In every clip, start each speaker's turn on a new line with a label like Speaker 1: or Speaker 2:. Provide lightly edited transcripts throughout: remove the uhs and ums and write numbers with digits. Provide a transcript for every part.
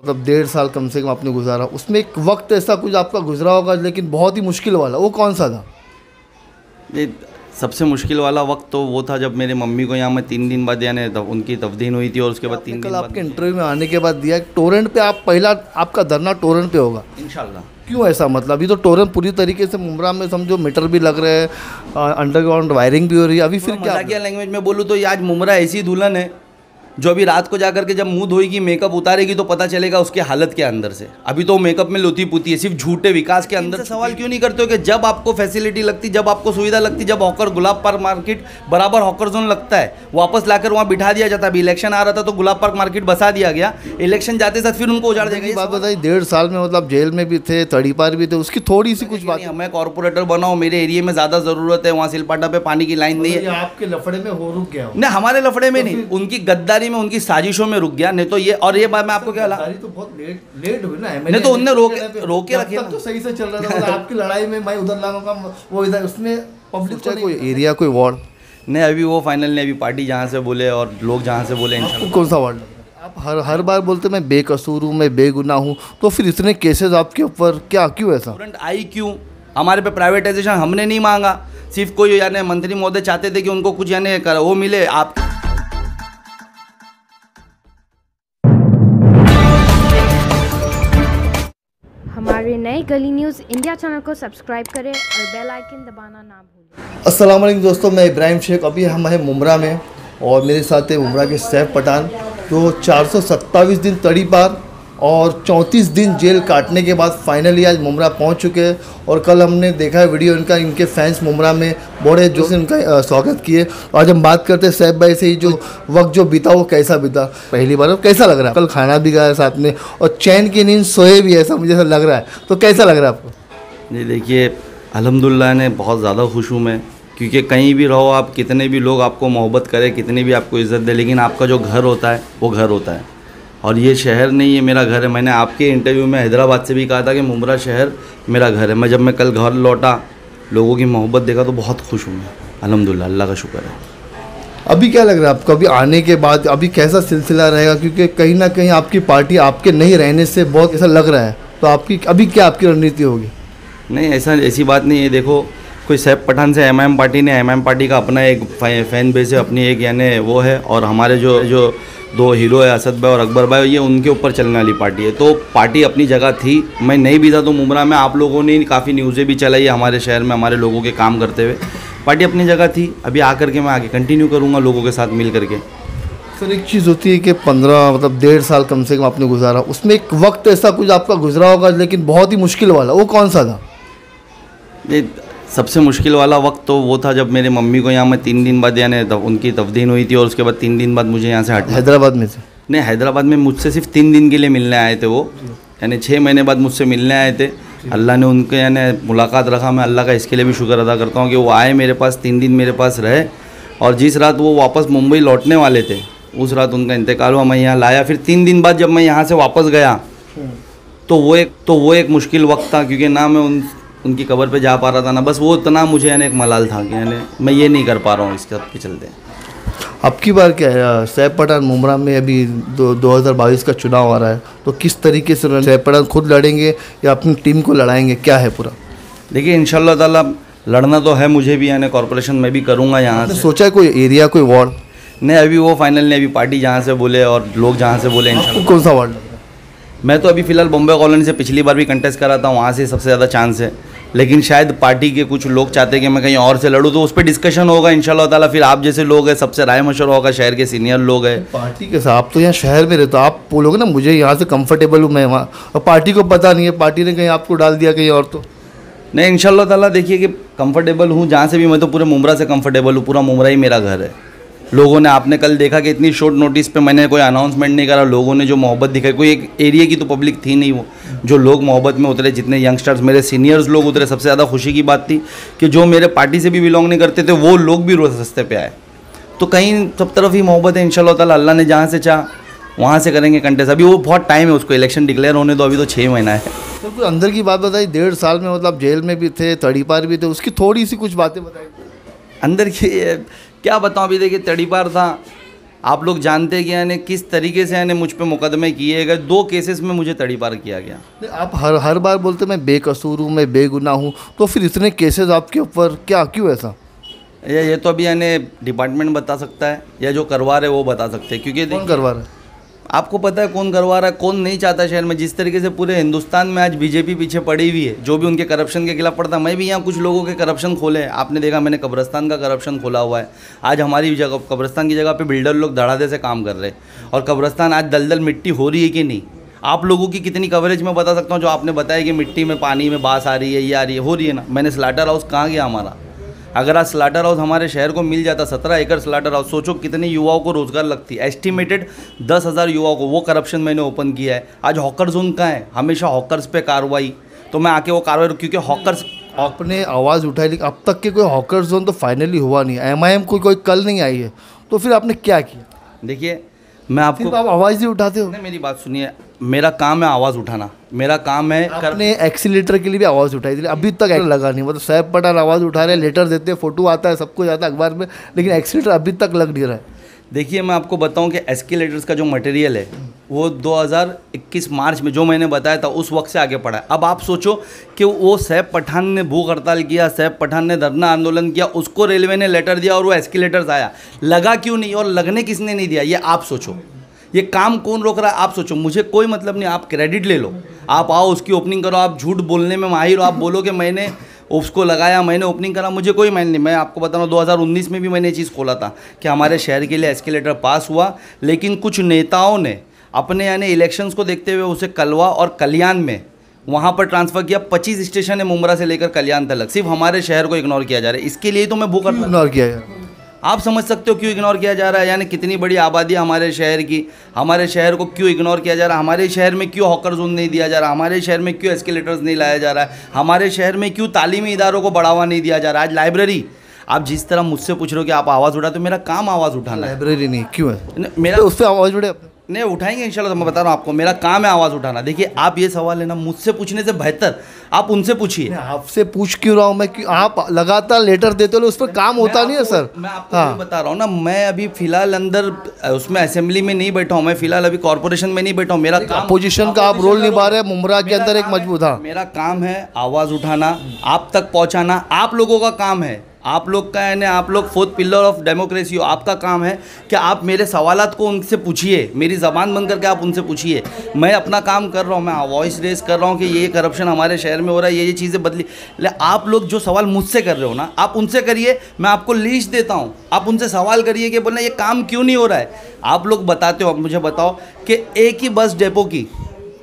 Speaker 1: मतलब 1.5 साल कम से कम आपने गुजारा, उसमें एक वक्त ऐसा कुछ आपका गुजरा होगा लेकिन बहुत ही मुश्किल वाला, वो कौन सा था?
Speaker 2: ये सबसे मुश्किल वाला वक्त तो वो था जब मेरे मम्मी को यहाँ मैं 3 दिन बाद यानी उनकी तफदीन हुई थी और उसके बाद 3 दिन बाद
Speaker 1: आपके इंटरव्यू में आने के बाद दिया टोरेंट पे आप पहला आपका धरना टोरेंट पे होगा
Speaker 2: इंशाल्लाह।
Speaker 1: क्यों ऐसा? मतलब अभी तो टोरेंट पूरी तरीके से मुमरा में समझो मीटर भी लग रहे हैं, अंडरग्राउंड वायरिंग भी हो रही है, अभी फिर क्या?
Speaker 2: मजाकिया लैंग्वेज में बोलूँ तो ये आज मुमरा ऐसी दुल्हन है जो अभी रात को जाकर के जब मुंह धोएगी मेकअप उतारेगी तो पता चलेगा उसकी हालत के अंदर से। अभी तो मेकअप में लोती पुती है, सिर्फ झूठे विकास के अंदर। सवाल क्यों नहीं करते हो कि जब आपको फैसिलिटी लगती, जब आपको सुविधा लगती, जब हॉकर गुलाब पार्क मार्केट बराबर हॉकर जोन लगता है वापस लाकर वहाँ बिठा दिया जाता है। अभी इलेक्शन आ रहा था तो गुलाब पार्क मार्केट बसा दिया गया, इलेक्शन जाते साथ फिर उनको उजाड़ देगा।
Speaker 1: बात बताइए 1.5 साल में मतलब जेल में भी थे, तड़ीपार भी थे, उसकी थोड़ी सी कुछ बात?
Speaker 2: मैं कॉर्पोरेटर बनाऊँ, मेरे एरिया में ज़्यादा ज़रूरत है, वहाँ सिलपाटा पे पानी की लाइन नहीं है।
Speaker 1: आपके लफड़े में हो रुक गया?
Speaker 2: नहीं, हमारे लफड़े में नहीं, उनकी गद्दारी में, उनकी साजिशों में रुक गया। नहीं तो ये, और ये बात मैं आपको क्या ला,
Speaker 1: तो बहुत लेट हुई ना।
Speaker 2: नहीं तो उनने रोके रखे
Speaker 1: तब तो सही से चल रहा था। मतलब आपकी लड़ाई में मैं उधर लाऊंगा, वो इधर, उसमें पब्लिक का कोई एरिया, कोई वार्ड
Speaker 2: नहीं अभी वो फाइनल नहीं। अभी पार्टी जहाँ से बोले और लोग जहाँ से बोले इंशाल्लाह।
Speaker 1: कौन सा वार्ड? आप हर बार बोलते मैं बेकसूर हूँ, मैं बेगुनाह हूँ, तो फिर इतने केसेस आपके ऊपर क्या, क्यों ऐसा?
Speaker 2: वारंट आई क्यों? हमारे पे प्राइवेटाइजेशन हमने नहीं मांगा, सिर्फ कोई यानी मंत्री महोदय चाहते थे कि उनको कुछ यानी वो मिले। आप
Speaker 3: हमारे नए गली न्यूज़ इंडिया चैनल को सब्सक्राइब करें और बेल आइकन दबाना ना भूलें।
Speaker 1: अस्सलाम वालेकुम दोस्तों, मैं इब्राहिम शेख। अभी हम हैं मुमरा में और मेरे साथ है मुमरा के सैफ पठान, जो 427 दिन तड़ी पार और 34 दिन जेल काटने के बाद फाइनली आज मुमरा पहुंच चुके हैं। और कल हमने देखा है वीडियो इनका, इनके फैंस मुमरा में बड़े जोश से इनका स्वागत किए। आज हम बात करते हैं सैफ भाई से, ही जो वक्त जो बीता वो कैसा बीता, पहली बार कैसा लग रहा है? कल खाना भी खाया साथ में और चैन की नींद सोए भी, ऐसा मुझे लग रहा है, तो कैसा लग रहा है आपको?
Speaker 2: जी देखिए, अल्हम्दुलिल्लाह ने बहुत ज़्यादा खुश हूँ मैं, क्योंकि कहीं भी रहो आप, कितने भी लोग आपको मोहब्बत करें, कितनी भी आपको इज़्ज़त दे, लेकिन आपका जो घर होता है वो घर होता है। और ये शहर नहीं, ये मेरा घर है। मैंने आपके इंटरव्यू में हैदराबाद से भी कहा था कि मुमरा शहर मेरा घर है। मैं जब मैं कल घर लौटा, लोगों की मोहब्बत देखा तो बहुत खुश हूँ मैं, अल्हम्दुलिल्लाह, अल्लाह का शुक्र है।
Speaker 1: अभी क्या लग रहा है आपको, अभी आने के बाद अभी कैसा सिलसिला रहेगा? क्योंकि कहीं ना कहीं आपकी पार्टी आपके नहीं रहने से बहुत ऐसा लग रहा है, तो आपकी अभी क्या आपकी रणनीति होगी?
Speaker 2: नहीं, ऐसी बात नहीं है। देखो, कोई सैफ पठान से एमआईएम पार्टी ने, एमआईएम पार्टी का अपना एक फ़ैन बेस है, अपनी एक यानी वो है, और हमारे जो दो हीरो है असद भाई और अकबर भाई, ये उनके ऊपर चलने वाली पार्टी है। तो पार्टी अपनी जगह थी, मैं नहीं भी था तो मुमरा में आप लोगों ने काफ़ी न्यूज़ें भी चलाई हमारे शहर में हमारे लोगों के काम करते हुए। पार्टी अपनी जगह थी, अभी आकर के मैं आगे कंटिन्यू करूँगा लोगों के साथ मिल करके।
Speaker 1: सर एक चीज़ होती है कि 15 मतलब 1.5 साल कम से कम आपने गुजारा, उसमें एक वक्त ऐसा कुछ आपका गुजरा होगा लेकिन बहुत ही मुश्किल वाला, वो कौन सा था?
Speaker 2: ये सबसे मुश्किल वाला वक्त तो वो था जब मेरे मम्मी को यहाँ मैं 3 दिन बाद यानी उनकी तफदीन हुई थी और उसके बाद 3 दिन बाद मुझे यहाँ से हटना।
Speaker 1: हैदराबाद में से?
Speaker 2: नहीं, हैदराबाद में मुझसे सिर्फ 3 दिन के लिए मिलने आए थे वो, यानी 6 महीने बाद मुझसे मिलने आए थे। अल्लाह ने उनके यानी मुलाकात रखा, मैं अल्लाह का इसके लिए भी शुक्र अदा करता हूँ कि वो आए मेरे पास, 3 दिन मेरे पास रहे। और जिस रात वो वापस मुंबई लौटने वाले थे उस रात उनका इंतकाल हुआ, मैं यहाँ लाया। फिर 3 दिन बाद जब मैं यहाँ से वापस गया तो वो एक मुश्किल वक्त था, क्योंकि ना मैं उनकी कब्र पे जा पा रहा था, ना बस वो इतना मुझे यानी एक मलाल था कि यानी मैं ये नहीं कर पा रहा हूँ इसके सबके चलते।
Speaker 1: आपकी बार क्या है, सैफ पठान मुमरा में अभी 2022 का चुनाव आ रहा है, तो किस तरीके से सैफ पठान खुद लड़ेंगे या अपनी टीम को लड़ाएंगे, क्या है पूरा?
Speaker 2: देखिए, इंशाल्लाह ताला लड़ना तो है मुझे भी, यानी कॉर्पोरेशन में भी करूँगा यहाँ से।
Speaker 1: सोचा है कोई एरिया, कोई वार्ड?
Speaker 2: नहीं, अभी वो फाइनल नहीं। अभी पार्टी जहाँ से बोले और लोग जहाँ से बोले इंशाल्लाह।
Speaker 1: कौन सा वार्ड?
Speaker 2: मैं तो अभी फ़िलहाल बॉम्बे कॉलोनी से पिछली बार भी कंटेस्ट करा था, वहाँ से सबसे ज़्यादा चांस है, लेकिन शायद पार्टी के कुछ लोग चाहते हैं कि मैं कहीं और से लड़ूँ, तो उस पर डिस्कशन होगा इंशाल्लाह ताला। फिर आप जैसे लोग हैं, सबसे राय मशवरा होगा, शहर के सीनियर लोग हैं।
Speaker 1: पार्टी के साथ आप तो यहाँ शहर में रहते हो, आप बोलोगे ना मुझे यहाँ से कंफर्टेबल हूँ मैं वहाँ, और पार्टी को पता नहीं है, पार्टी ने कहीं आपको डाल दिया कहीं और, तो
Speaker 2: नहीं इंशाल्लाह ताला देखिए कि कंफर्टेबल हूँ जहाँ से भी। मैं तो पूरे मुमरा से कंफर्टेबल हूँ, पूरा मुमरा ही मेरा घर है। लोगों ने, आपने कल देखा कि इतनी शॉर्ट नोटिस पे मैंने कोई अनाउंसमेंट नहीं करा, लोगों ने जो मोहब्बत दिखाई, कोई एक एरिया की तो पब्लिक थी नहीं, वो जो लोग मोहब्बत में उतरे, जितने यंगस्टर्स मेरे सीनियर्स लोग उतरे, सबसे ज़्यादा खुशी की बात थी कि जो मेरे पार्टी से भी बिलोंग नहीं करते थे वो लोग भी रोज़ रस्ते पे आए। तो कहीं सब तरफ ही मोहब्बत है इंशाल्लाह ताला, अल्लाह ने जहाँ से चाह वहाँ से करेंगे कंटेस्ट। अभी वो बहुत टाइम है, उसको इलेक्शन डिक्लेयर होने दो, अभी तो 6 महीना है।
Speaker 1: तो कोई अंदर की बात बताइए, 1.5 साल में मतलब जेल में भी थे, तड़ीपार भी थे, उसकी थोड़ी सी कुछ बातें बताइए।
Speaker 2: अंदर की क्या बताऊँ? अभी देखिए, तड़ीपार था, आप लोग जानते हैं कि यानी किस तरीके से यानी मुझ पे मुकदमे किए गए। 2 केसेस में मुझे तड़ीपार किया गया।
Speaker 1: नहीं, आप हर बार बोलते मैं बेकसूर हूँ, मैं बेगुनाह हूँ, तो फिर इतने केसेस आपके ऊपर क्या, क्यों ऐसा?
Speaker 2: ये तो अभी यानी डिपार्टमेंट बता सकता है, या जो करवा रहे वो बता सकते हैं, क्योंकि
Speaker 1: कौन करवा रहा है?
Speaker 2: आपको पता है कौन करवा रहा है, कौन नहीं चाहता शहर में। जिस तरीके से पूरे हिंदुस्तान में आज बीजेपी पीछे पड़ी हुई है, जो भी उनके करप्शन के खिलाफ पड़ता है। मैं भी यहाँ कुछ लोगों के करप्शन खोले हैं, आपने देखा मैंने कब्रिस्तान का करप्शन खोला हुआ है। आज हमारी जगह कब्रिस्तान की जगह पे बिल्डर लोग धड़ाधे से काम कर रहे हैं, और कब्रिस्तान आज दलदल मिट्टी हो रही है कि नहीं। आप लोगों की कितनी कवरेज मैं बता सकता हूँ, जो आपने बताया कि मिट्टी में पानी में बास आ रही है, ये आ रही है, हो रही है ना। मैंने स्लाटर हाउस कहाँ गया हमारा? अगर आज स्लाटर हाउस हमारे शहर को मिल जाता, 17 एकड़ स्लाटर हाउस, सोचो कितने युवाओं को रोजगार लगती। एस्टिमेटेड 10,000 युवाओं को, वो करप्शन मैंने ओपन किया है। आज हॉकर जोन कहाँ है? हमेशा हॉकर्स पे कार्रवाई, तो मैं आके वो कार्रवाई, क्योंकि हॉकर्स
Speaker 1: आपने आवाज़ उठाई, लेकिन अब तक के कोई हॉकर जोन तो फाइनली हुआ नहीं। MIM कोई कल नहीं आई है, तो फिर आपने क्या किया?
Speaker 2: देखिए मैं आपको,
Speaker 1: सिर्फ आप आवाज़ ही उठाते हो।
Speaker 2: नहीं मेरी बात सुनिए, मेरा काम है आवाज़ उठाना, मेरा काम है
Speaker 1: आपने एक्सीलेटर के लिए भी आवाज़ उठाई थी, अभी तक लगा नहीं। मतलब सैफ पठान आवाज़ उठा रहे हैं, लेटर देते हैं, फोटो आता है, सब कुछ आता है अखबार में, लेकिन एक्सीलेटर अभी तक लग नहीं रहा है।
Speaker 2: देखिए मैं आपको बताऊं कि एस्केलेटर्स का जो मटेरियल है वो 2021 मार्च में जो मैंने बताया था उस वक्त से आगे पड़ा है। अब आप सोचो कि वो सैफ पठान ने भूख हड़ताल किया, सैफ पठान ने धरना आंदोलन किया, उसको रेलवे ने लेटर दिया और वो एस्केलेटर्स आया, लगा क्यों नहीं और लगने किसने नहीं दिया, ये आप सोचो। ये काम कौन रोक रहा है आप सोचो। मुझे कोई मतलब नहीं, आप क्रेडिट ले लो, आप आओ उसकी ओपनिंग करो, आप झूठ बोलने में माहिर हो, आप बोलो कि मैंने उसको लगाया, मैंने ओपनिंग करा, मुझे कोई मायने नहीं। मैं आपको बता रहा हूँ 2019 में भी मैंने ये चीज़ खोला था कि हमारे शहर के लिए एस्केलेटर पास हुआ, लेकिन कुछ नेताओं ने अपने यानी इलेक्शंस को देखते हुए उसे कलवा और कल्याण में वहाँ पर ट्रांसफ़र किया। 25 स्टेशन है मुमरा से लेकर कल्याण तक, सिर्फ हमारे शहर को इग्नोर किया जा रहा है। इसके लिए तो मैं भूख हड़ताल,
Speaker 1: इग्नोर किया है।
Speaker 2: आप समझ सकते हो क्यों इग्नोर किया जा रहा है, यानी कितनी बड़ी आबादी है हमारे शहर की, हमारे शहर को क्यों इग्नोर किया जा रहा है, हमारे शहर में क्यों हॉकर जोन नहीं दिया जा रहा, हमारे शहर में क्यों एस्केलेटर्स नहीं लाया जा रहा है, हमारे शहर में क्यों तालीमी इदारों को बढ़ावा नहीं दिया जा रहा है। आज लाइब्रेरी, आप जिस तरह मुझसे पूछ रहे हो कि आप आवाज़ उठाते हो, मेरा काम आवाज़ उठाना है।
Speaker 1: लाइब्रेरी नहीं क्यों है?
Speaker 2: मेरा
Speaker 1: तो उस पर आवाज़ उठे
Speaker 2: नहीं उठाएंगे इंशाल्लाह, तो मैं बता रहा हूँ आपको, मेरा काम है आवाज़ उठाना। देखिए आप ये सवाल है ना, मुझसे पूछने से बेहतर आप उनसे पूछिए।
Speaker 1: आपसे पूछ क्यों रहा हूँ मैं कि आप लगातार लेटर देते हो, उस पर काम होता नहीं है सर।
Speaker 2: मैं आपको हाँ। बता रहा हूँ ना, मैं अभी फिलहाल अंदर उसमें असेंबली में नहीं बैठा हूँ, मैं फिलहाल अभी कॉर्पोरेशन में नहीं बैठा हूँ। मेरा काम
Speaker 1: अपोजिशन का आप रोल निभा रहे हैं मुमरा के अंदर एक मजबूत। हाँ,
Speaker 2: मेरा काम है आवाज़ उठाना, आप तक पहुँचाना, आप लोगों का काम है, आप लोग का है ना, आप लोग 4th पिलर ऑफ डेमोक्रेसी हो, आपका काम है कि आप मेरे सवालात को उनसे पूछिए, मेरी ज़बान बंद करके आप उनसे पूछिए। मैं अपना काम कर रहा हूँ, मैं वॉइस रेस कर रहा हूँ कि ये करप्शन हमारे शहर में हो रहा है, ये चीज़ें बदली। ले आप लोग जो सवाल मुझसे कर रहे हो ना, आप उनसे करिए, मैं आपको लिस्ट देता हूँ, आप उनसे सवाल करिए कि बोलना ये काम क्यों नहीं हो रहा है। आप लोग बताते हो, अब मुझे बताओ कि एक ही बस डेपो की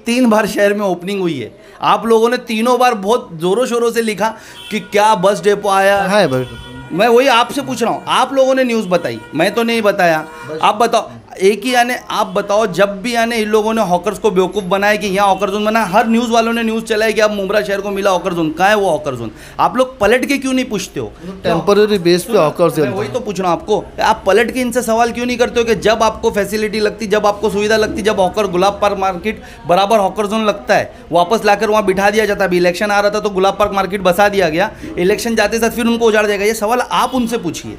Speaker 2: 3 बार शहर में ओपनिंग हुई है, आप लोगों ने तीनों बार बहुत ज़ोरों शोरों से लिखा कि क्या बस डेपो आया है। मैं वही आपसे पूछ रहा हूँ, आप लोगों ने न्यूज़ बताई, मैं तो नहीं बताया। आप बताओ, एक ही यानी आप बताओ, जब भी यानी इन लोगों ने हॉकर्स को बेवकूफ़ बनाया कि यहाँ हॉकर जोन बना, हर न्यूज़ वालों ने न्यूज़ चलाई कि अब मुमरा शहर को मिला हॉकर जोन। कहाँ है वो हॉकर जोन? आप लोग पलट के क्यों नहीं पूछते हो?
Speaker 1: टेम्पररी बेस पे हॉकर जोन,
Speaker 2: वही तो पूछ रहा हूँ आपको, आप पलट के इनसे सवाल क्यों नहीं करते हो कि जब आपको फैसिलिटी लगती, जब आपको सुविधा लगती, जब हॉकर गुलाब पार्क मार्केट बराबर हॉकर जोन लगता है, वापस लाकर वहाँ बिठा दिया जाता है। अभी इलेक्शन आ रहा था तो गुलाब पार्क मार्केट बसा दिया गया, इलेक्शन जाते साथ फिर उनको उजाड़ जाएगा। ये सवाल आप उनसे पूछिए,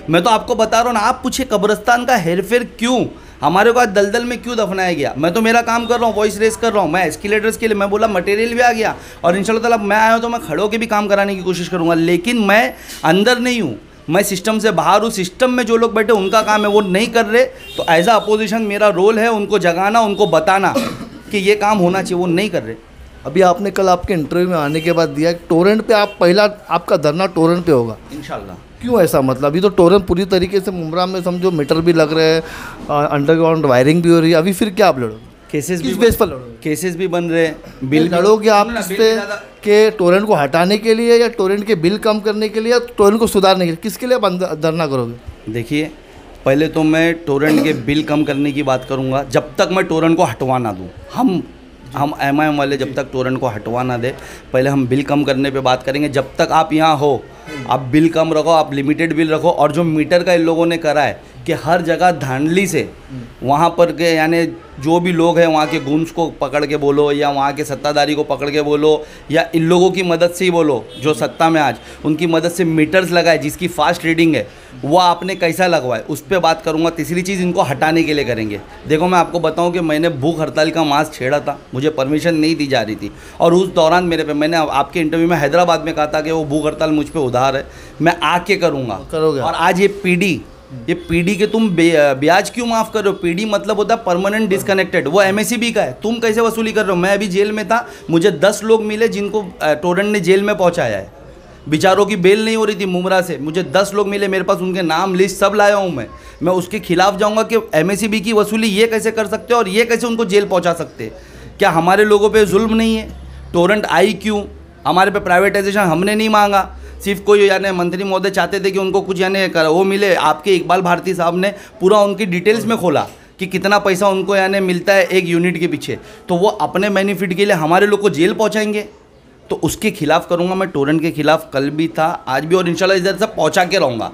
Speaker 2: मैं तो आपको बता रहा हूँ ना, आप पूछिए कब्रिस्तान का हेरफेर क्यों, हमारे को आज दलदल में क्यों दफनाया गया। मैं तो मेरा काम कर रहा हूँ, वॉइस रेस कर रहा हूँ, मैं एस्केलेटर्स के लिए मैं बोला मटेरियल भी आ गया, और इंशाल्लाह ताला मैं आया हूँ तो मैं खड़े होकर भी काम कराने की कोशिश करूँगा, लेकिन मैं अंदर नहीं हूँ, मैं सिस्टम से बाहर हूँ। सिस्टम में जो लोग बैठे उनका काम है, वो नहीं कर रहे, तो एज अ अपोजिशन मेरा रोल है उनको जगाना, उनको बताना कि ये काम होना चाहिए, वो नहीं कर रहे।
Speaker 1: अभी आपने कल आपके इंटरव्यू में आने के बाद दिया टोरेंट पे, आप पहला आपका धरना टोरेंट पे होगा
Speaker 2: इंशाल्लाह।
Speaker 1: क्यों ऐसा? मतलब अभी तो टोरेंट पूरी तरीके से मुमरा में समझो मीटर भी लग रहे हैं, अंडरग्राउंड वायरिंग भी हो रही है, अभी फिर क्या आप लड़ोगे?
Speaker 2: केसेस
Speaker 1: किस बेस पर लड़ोगे?
Speaker 2: केसेस भी बन रहे, बिल
Speaker 1: लड़ोगे आप इस पे कि टोरेंट को हटाने के लिए, या टोरेंट के बिल कम करने के लिए, या टोरेंट को सुधारने के लिए, किसके लिए आप धरना करोगे?
Speaker 2: देखिए पहले तो मैं टोरेंट के बिल कम करने की बात करूंगा, जब तक मैं टोरेंट को हटवा ना दूँ। हम MIM वाले जब तक टोरेंट को हटवा ना दे, पहले हम बिल कम करने पे बात करेंगे। जब तक आप यहाँ हो, आप बिल कम रखो, आप लिमिटेड बिल रखो, और जो मीटर का इन लोगों ने करा है, कि हर जगह धांधली से वहाँ पर के यानी जो भी लोग हैं वहाँ के गुम्स को पकड़ के बोलो या वहाँ के सत्ताधारी को पकड़ के बोलो या इन लोगों की मदद से ही बोलो जो सत्ता में आज, उनकी मदद से मीटर्स लगाए जिसकी फास्ट रीडिंग है वो आपने कैसा लगवाए उस पर बात करूँगा। तीसरी चीज़ इनको हटाने के लिए करेंगे। देखो मैं आपको बताऊँ कि मैंने भूख हड़ताल का मास्क छेड़ा था, मुझे परमिशन नहीं दी जा रही थी और उस दौरान मेरे पे मैंने आपके इंटरव्यू में हैदराबाद में कहा था कि वो भूख हड़ताल मुझ पर उधार है, मैं आके करूँगा।
Speaker 1: करोगे।
Speaker 2: और आज ये पीडी के तुम ब्याज क्यों माफ़ कर रहे हो? पीडी मतलब होता है परमानेंट डिस्कनेक्टेड, वो एमएससीबी का है, तुम कैसे वसूली कर रहे हो? मैं अभी जेल में था, मुझे 10 लोग मिले जिनको टोरेंट ने जेल में पहुंचाया है, बेचारों की बेल नहीं हो रही थी मुमरा से, मुझे 10 लोग मिले, मेरे पास उनके नाम लिस्ट सब लाया हूँ मैं उसके खिलाफ जाऊँगा कि एमएससीबी की वसूली ये कैसे कर सकते हो और ये कैसे उनको जेल पहुँचा सकते हैं? क्या हमारे लोगों पर जुल्म नहीं है? टोरेंट आई क्यों? हमारे पे प्राइवेटाइजेशन हमने नहीं मांगा, सिर्फ कोई यानी मंत्री महोदय चाहते थे कि उनको कुछ यानी वो मिले। आपके इकबाल भारती साहब ने पूरा उनकी डिटेल्स में खोला कि कितना पैसा उनको यानी मिलता है एक यूनिट के पीछे, तो वो अपने बेनिफिट के लिए हमारे लोग को जेल पहुंचाएंगे, तो उसके खिलाफ करूंगा मैं। टोरेंट के खिलाफ कल भी था, आज भी और इंशाल्लाह इधर से पहुंचा के रहूँगा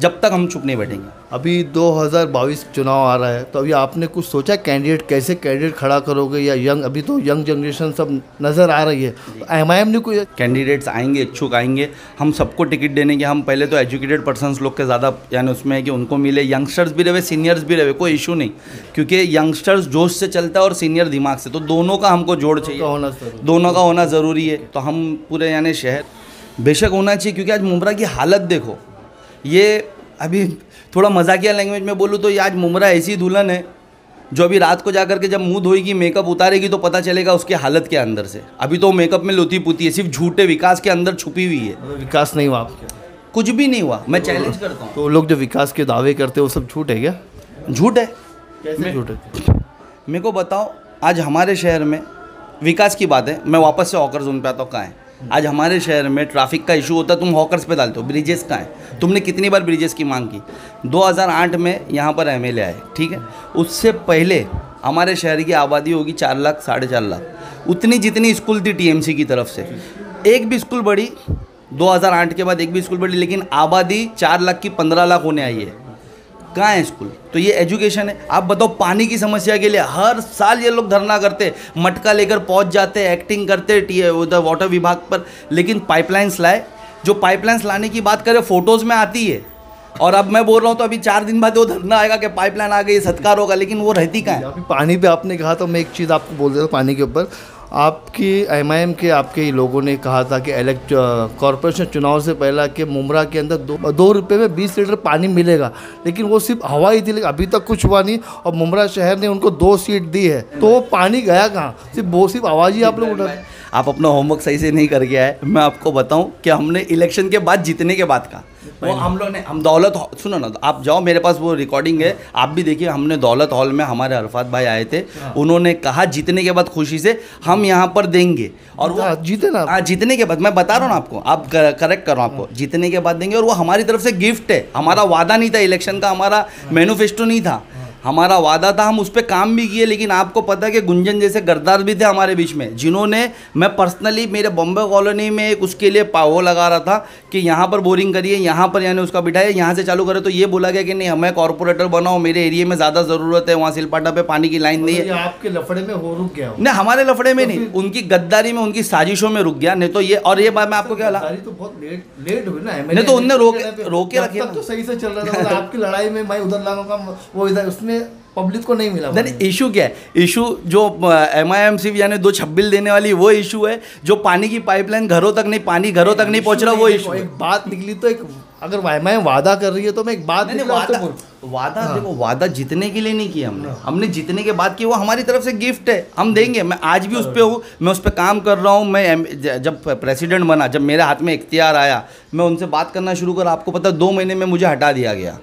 Speaker 2: जब तक हम चुप नहीं बैठेंगे।
Speaker 1: अभी 2022 चुनाव आ रहा है, तो अभी आपने कुछ सोचा कैंडिडेट कैसे कैंडिडेट खड़ा करोगे या यंग, अभी तो यंग जनरेशन सब नज़र आ रही है, तो एमआईएम ने कोई
Speaker 2: कैंडिडेट्स आएंगे, इच्छुक आएंगे, हम सबको टिकट देने के हम पहले तो एजुकेटेड पर्सन्स लोग के ज़्यादा यानी उसमें है कि उनको मिले, यंगस्टर्स भी रहे सीनियर्स भी रहे, कोई इशू नहीं, क्योंकि यंगस्टर्स जोश से चलता है और सीनियर दिमाग से, तो दोनों का हमको जोड़ चाहिए, दोनों का होना ज़रूरी है। तो हम पूरे यानी शहर बेशक होना चाहिए, क्योंकि आज मुमरा की हालत देखो, ये अभी थोड़ा मजाकिया लैंग्वेज में बोलूँ तो ये आज मुमरा ऐसी दुल्हन है जो अभी रात को जाकर के जब मुंह धोएगी मेकअप उतारेगी तो पता चलेगा उसकी हालत के अंदर से। अभी तो मेकअप में लोती पुती है, सिर्फ झूठे विकास के अंदर छुपी हुई है।
Speaker 1: विकास नहीं हुआ आपके?
Speaker 2: कुछ भी नहीं हुआ, मैं चैलेंज करता हूँ।
Speaker 1: तो लोग जो विकास के दावे करते हैं वो सब झूठ है क्या?
Speaker 2: झूठ है।
Speaker 1: कैसे झूठ है?
Speaker 2: मेरे को बताओ, आज हमारे शहर में विकास की बात है, मैं वापस से हॉकर जोन पे आता हूँ। कहाँ है आज हमारे शहर में ट्रैफिक का इशू होता है, तुम हॉकर्स पे डालते हो, ब्रिजेस कहाँ है? तुमने कितनी बार ब्रिजेस की मांग की? 2008 में यहाँ पर एमएलए आए, ठीक है, उससे पहले हमारे शहर की आबादी होगी 4 लाख 4.5 लाख, उतनी जितनी स्कूल थी टीएमसी की तरफ से, एक भी स्कूल बढ़ी 2008 के बाद, एक भी स्कूल बढ़ी, लेकिन आबादी 4 लाख की 15 लाख होने आई है। कहाँ है स्कूल? तो ये एजुकेशन है। आप बताओ, पानी की समस्या के लिए हर साल ये लोग धरना करते, मटका लेकर पहुंच जाते, एक्टिंग करते उधर वाटर विभाग पर, लेकिन पाइपलाइंस लाए, जो पाइपलाइंस लाने की बात करें फोटोज़ में आती है, और अब मैं बोल रहा हूँ तो अभी 4 दिन बाद वो धरना आएगा कि पाइपलाइन आ गई, सत्कार होगा, लेकिन वो रहती कहाँ है?
Speaker 1: अभी पानी पे आपने कहा, तो मैं एक चीज़ आपको बोल देता हूँ पानी के ऊपर। आपकी एमआईएम के आपके लोगों ने कहा था कि कॉरपोरेशन चुनाव से पहले कि मुमरा के अंदर 2 रुपये में 20 लीटर पानी मिलेगा, लेकिन वो सिर्फ हवा ही थी, लेकिन अभी तक कुछ हुआ नहीं। और मुमरा शहर ने उनको 2 सीट दी है, तो वो पानी गया कहाँ? सिर्फ आवाज़ ही आप लोग उठा।
Speaker 2: आप अपना होमवर्क सही से नहीं करके आए। मैं आपको बताऊं कि हमने इलेक्शन के बाद जीतने के बाद का वो हम लोग ने दौलत, सुनो ना, आप जाओ, मेरे पास वो रिकॉर्डिंग है, आप भी देखिए। हमने दौलत हॉल में हमारे अरफात भाई आए थे, उन्होंने कहा जीतने के बाद खुशी से हम यहाँ पर देंगे, और वो
Speaker 1: जीते ना।
Speaker 2: हाँ, जीतने के बाद, मैं बता रहा हूँ ना आपको, आप करेक्ट करो, आपको जीतने के बाद देंगे, और वो हमारी तरफ से गिफ्ट है, हमारा वादा नहीं था इलेक्शन का, हमारा मैनिफेस्टो नहीं था, हमारा वादा था, हम उस पर काम भी किए। लेकिन आपको पता है कि गुंजन जैसे गद्दार भी थे हमारे बीच में, जिन्होंने, मैं पर्सनली मेरे बॉम्बे कॉलोनी में एक उसके लिए वो लगा रहा था कि यहाँ पर बोरिंग करिए, यहाँ पर यानी उसका बिठाए, यहाँ से चालू करे, तो ये बोला गया कि नहीं, हमें कॉर्पोरेटर बनाओ, मेरे एरिया में ज़्यादा ज़रूरत है, वहाँ सिलपाटा पे पानी की लाइन नहीं है।
Speaker 1: आपके लफड़े में हो रुक गया?
Speaker 2: नहीं, हमारे लफड़े में नहीं, उनकी गद्दारी में, उनकी साजिशों में रुक गया। नहीं तो ये, और ये बात मैं आपको क्या लगा,
Speaker 1: तो बहुत लेट हुई ना,
Speaker 2: नहीं तो उनने रोके रखे,
Speaker 1: तो सही से चल रहा था। आपकी लड़ाई में मैं उधर लाऊंगा, वो इधर, उसमें पब्लिक को नहीं मिला।
Speaker 2: नहीं, इशू क्या है? इशू जो एमआईएम सिर्फ यानी 2 छब्बिल देने वाली वो इशू है, जो पानी की पाइपलाइन घरों तक नहीं, पानी घरों तक नहीं पहुंच रहा, वो इशू।
Speaker 1: एक बात निकली तो एक, अगर एमआईएम वादा कर रही है तो मैं एक बात
Speaker 2: नहीं, वादा देखो, वादा जीतने के लिए नहीं किया हमने जीतने के बाद किया, वो हमारी तरफ से गिफ्ट है, हम देंगे। मैं आज भी उस पर हूँ, मैं उस पर काम कर रहा हूँ। मैं जब प्रेसिडेंट बना, जब मेरे हाथ में इख्तियार आया, मैं उनसे बात करना शुरू करा, आपको पता 2 महीने में मुझे हटा दिया गया।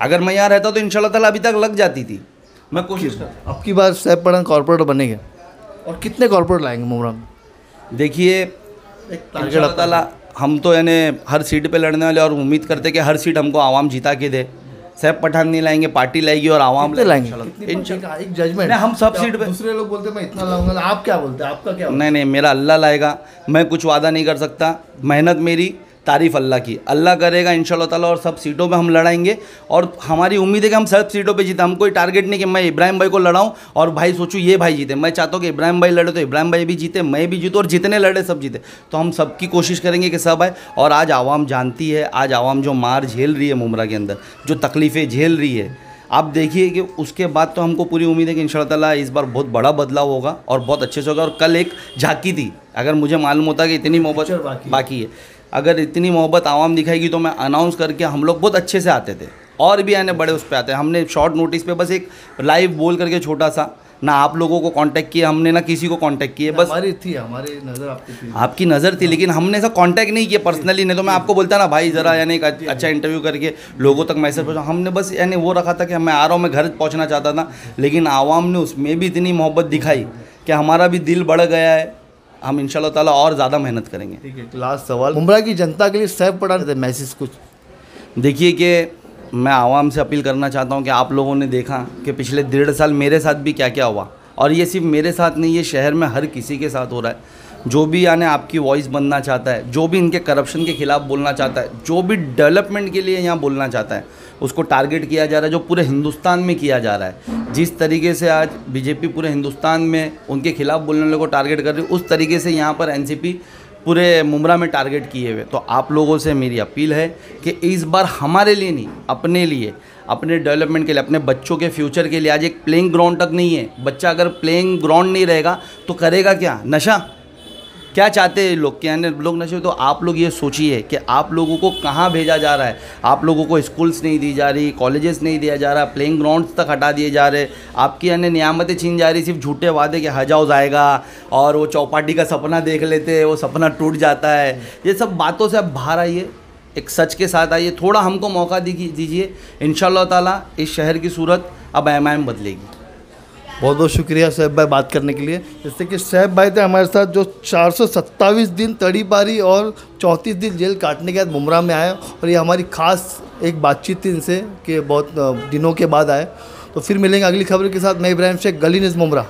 Speaker 2: अगर मैं यहाँ रहता तो इंशाल्लाह ताला अभी तक लग जाती थी। मैं कोशिश कर,
Speaker 1: अब की बार सैफ पठान कॉर्पोरेटर बनेंगे, और कितने कॉर्पोरेट लाएंगे मुमरा में?
Speaker 2: देखिए, इंशाल्लाह ताला हम तो यानी हर सीट पे लड़ने वाले, और उम्मीद करते कि हर सीट हमको आवाम जिता के दे। सैफ पठान नहीं लाएंगे, पार्टी लाएगी और आवाम
Speaker 1: लाएंगे।
Speaker 2: एक
Speaker 1: जजमेंट,
Speaker 2: हम सब सीट पे,
Speaker 1: दूसरे लोग बोलते मैं इतना लाऊंगा, आप क्या बोलते हैं? आपका क्या?
Speaker 2: नहीं, मेरा अल्लाह लाएगा, मैं कुछ वादा नहीं कर सकता। मेहनत मेरी तारीफ़ अल्लाह की, अल्लाह करेगा इंशाल्लाह ताला और सब सीटों पे हम लड़ाएंगे। और हमारी उम्मीद है कि हम सब सीटों पे जीते। हम कोई टारगेट नहीं कि मैं इब्राहिम भाई को लड़ाऊं और भाई सोचूं ये भाई जीते। मैं चाहता हूं कि इब्राहिम भाई लड़े तो इब्राहिम भाई भी जीते, मैं भी जीतूँ और जितने लड़े सब जीते। तो हम सबकी कोशिश करेंगे कि सब आए। और आज आवाम जानती है, आज आवाम जो मार झेल रही है मुमरा के अंदर, जो तकलीफ़ें झेल रही है, आप देखिए कि उसके बाद तो हमको पूरी उम्मीद है कि इंशाल्लाह ताला इस बार बहुत बड़ा बदलाव होगा और बहुत अच्छे से होगा। और कल एक झांकी थी, अगर मुझे मालूम होता कि इतनी मोहब्बत बाकी है, अगर इतनी मोहब्बत आवाम दिखाएगी तो मैं अनाउंस करके हम लोग बहुत अच्छे से आते थे और भी आने बड़े उस पर आते हैं। हमने शॉर्ट नोटिस पे बस एक लाइव बोल करके छोटा सा, ना आप लोगों को कांटेक्ट किया हमने, ना किसी को कांटेक्ट किया, बस
Speaker 1: हमारी नज़र
Speaker 2: आपकी नज़र थी, लेकिन हमने ऐसा कांटेक्ट नहीं किया पर्सनली। नहीं तो मैं आपको बोलता ना भाई ज़रा यानी एक अच्छा इंटरव्यू करके लोगों तक मैसेज पहुँचा। हमने बस यानी वो रखा था कि मैं आ रहा हूँ, मैं घर पहुँचना चाहता था, लेकिन आवाम ने उसमें भी इतनी मोहब्बत दिखाई कि हमारा भी दिल बढ़ गया है। हम इंशाल्लाह ताला और ज़्यादा मेहनत करेंगे।
Speaker 1: ठीक है, लास्ट सवाल, मुमरा की जनता के लिए सैफ पठान थे मैसेज कुछ?
Speaker 2: देखिए कि मैं आवाम से अपील करना चाहता हूँ कि आप लोगों ने देखा कि पिछले 1.5 साल मेरे साथ भी क्या क्या हुआ, और ये सिर्फ मेरे साथ नहीं, ये शहर में हर किसी के साथ हो रहा है। जो भी यानी आपकी वॉइस बनना चाहता है, जो भी इनके करप्शन के ख़िलाफ़ बोलना चाहता है, जो भी डेवलपमेंट के लिए यहाँ बोलना चाहता है, उसको टारगेट किया जा रहा है, जो पूरे हिंदुस्तान में किया जा रहा है। जिस तरीके से आज बीजेपी पूरे हिंदुस्तान में उनके खिलाफ़ बोलने वालों को टारगेट कर रही है, उस तरीके से यहाँ पर एनसीपी पूरे मुमरा में टारगेट किए हुए। तो आप लोगों से मेरी अपील है कि इस बार हमारे लिए नहीं, अपने लिए, अपने डेवलपमेंट के लिए, अपने बच्चों के फ्यूचर के लिए, आज एक प्लेइंग ग्राउंड तक नहीं है। बच्चा अगर प्लेइंग ग्राउंड नहीं रहेगा तो करेगा क्या? नशा। क्या चाहते हैं लोग? क्या लोग नशे? तो आप लोग ये सोचिए कि आप लोगों को कहाँ भेजा जा रहा है। आप लोगों को स्कूल्स नहीं दी जा रही, कॉलेजेस नहीं दिया जा रहा, प्लेइंग ग्राउंड्स तक हटा दिए जा रहे, आपकी अन्य नियामतें छीन जा रही, सिर्फ झूठे वादे के हज हाउस आएगा और वो चौपाटी का सपना देख लेते हैं, वो सपना टूट जाता है। ये सब बातों से अब बाहर आइए, एक सच के साथ आइए, थोड़ा हमको मौका दीजिए। इंशाल्लाह ताला इस शहर की सूरत अब एमआईएम बदलेगी।
Speaker 1: बहुत बहुत शुक्रिया सैफ भाई बात करने के लिए। जैसे कि सैफ भाई थे हमारे साथ जो 427 दिन तड़ी पारी और 34 दिन जेल काटने के बाद मुमरा में आए, और ये हमारी ख़ास एक बातचीत थी इनसे कि बहुत दिनों के बाद आए। तो फिर मिलेंगे अगली खबर के साथ। मैं इब्राहिम शेख, गली न्यूज़ मुमरा।